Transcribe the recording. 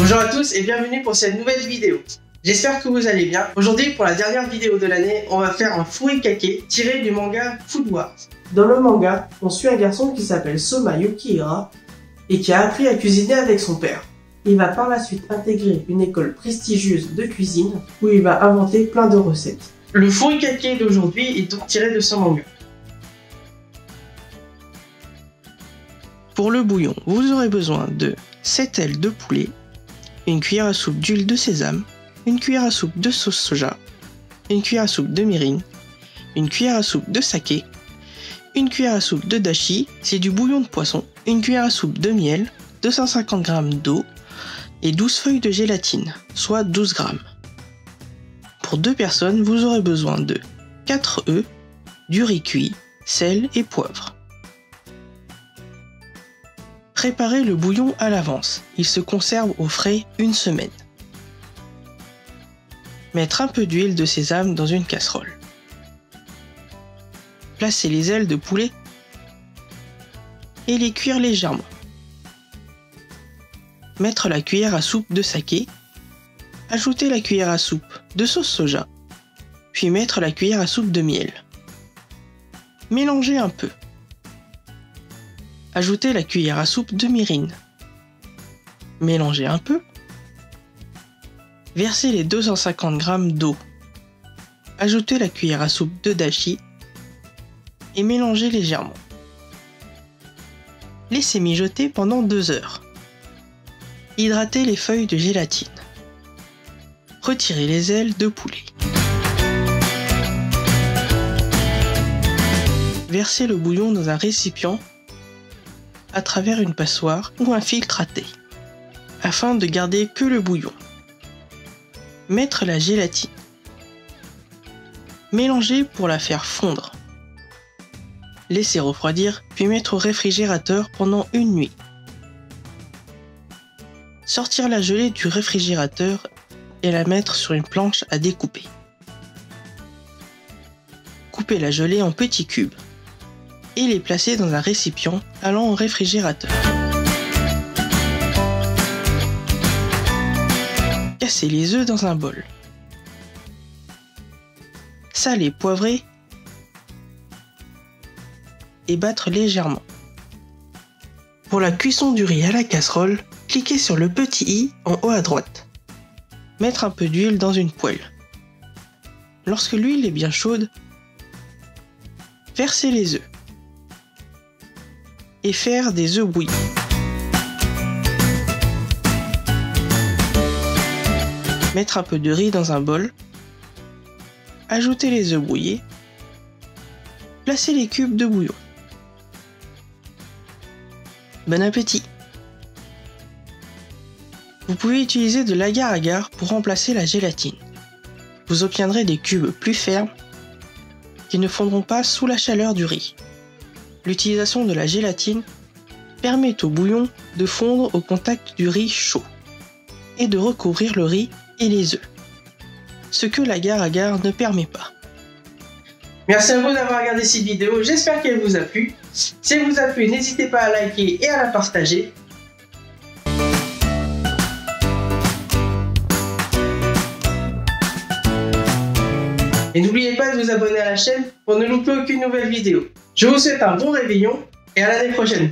Bonjour à tous et bienvenue pour cette nouvelle vidéo. J'espère que vous allez bien. Aujourd'hui, pour la dernière vidéo de l'année, on va faire un furikake tiré du manga Food Wars. Dans le manga, on suit un garçon qui s'appelle Soma Yukihira et qui a appris à cuisiner avec son père. Il va par la suite intégrer une école prestigieuse de cuisine où il va inventer plein de recettes. Le furikake d'aujourd'hui est donc tiré de ce manga. Pour le bouillon, vous aurez besoin de 7 ailes de poulet, une cuillère à soupe d'huile de sésame, une cuillère à soupe de sauce soja, une cuillère à soupe de mirin, une cuillère à soupe de saké, une cuillère à soupe de dashi, c'est du bouillon de poisson, une cuillère à soupe de miel, 250 g d'eau et 12 feuilles de gélatine, soit 12 g. Pour 2 personnes, vous aurez besoin de 4 œufs, du riz cuit, sel et poivre. Préparez le bouillon à l'avance, il se conserve au frais une semaine. Mettre un peu d'huile de sésame dans une casserole. Placez les ailes de poulet et les cuire légèrement. Mettre la cuillère à soupe de saké, ajouter la cuillère à soupe de sauce soja, puis mettre la cuillère à soupe de miel. Mélangez un peu. Ajoutez la cuillère à soupe de mirin. Mélangez un peu. Versez les 250 g d'eau. Ajoutez la cuillère à soupe de dashi et mélangez légèrement. Laissez mijoter pendant 2 heures. Hydratez les feuilles de gélatine. Retirez les ailes de poulet. Versez le bouillon dans un récipient à travers une passoire ou un filtre à thé, afin de garder que le bouillon. Mettre la gélatine. Mélanger pour la faire fondre. Laisser refroidir, puis mettre au réfrigérateur pendant une nuit. Sortir la gelée du réfrigérateur et la mettre sur une planche à découper. Couper la gelée en petits cubes et les placer dans un récipient allant au réfrigérateur. Casser les œufs dans un bol. Saler, poivrer et battre légèrement. Pour la cuisson du riz à la casserole, cliquez sur le petit i en haut à droite. Mettre un peu d'huile dans une poêle. Lorsque l'huile est bien chaude, versez les œufs et faire des œufs bouillis. Mettre un peu de riz dans un bol. Ajouter les œufs brouillés. Placer les cubes de bouillon. Bon appétit! Vous pouvez utiliser de l'agar-agar pour remplacer la gélatine. Vous obtiendrez des cubes plus fermes qui ne fondront pas sous la chaleur du riz. L'utilisation de la gélatine permet au bouillon de fondre au contact du riz chaud et de recouvrir le riz et les œufs, ce que l'agar-agar ne permet pas. Merci à vous d'avoir regardé cette vidéo, j'espère qu'elle vous a plu. Si elle vous a plu, n'hésitez pas à liker et à la partager. Et n'oubliez pas de vous abonner à la chaîne pour ne louper aucune nouvelle vidéo. Je vous souhaite un bon réveillon et à l'année prochaine.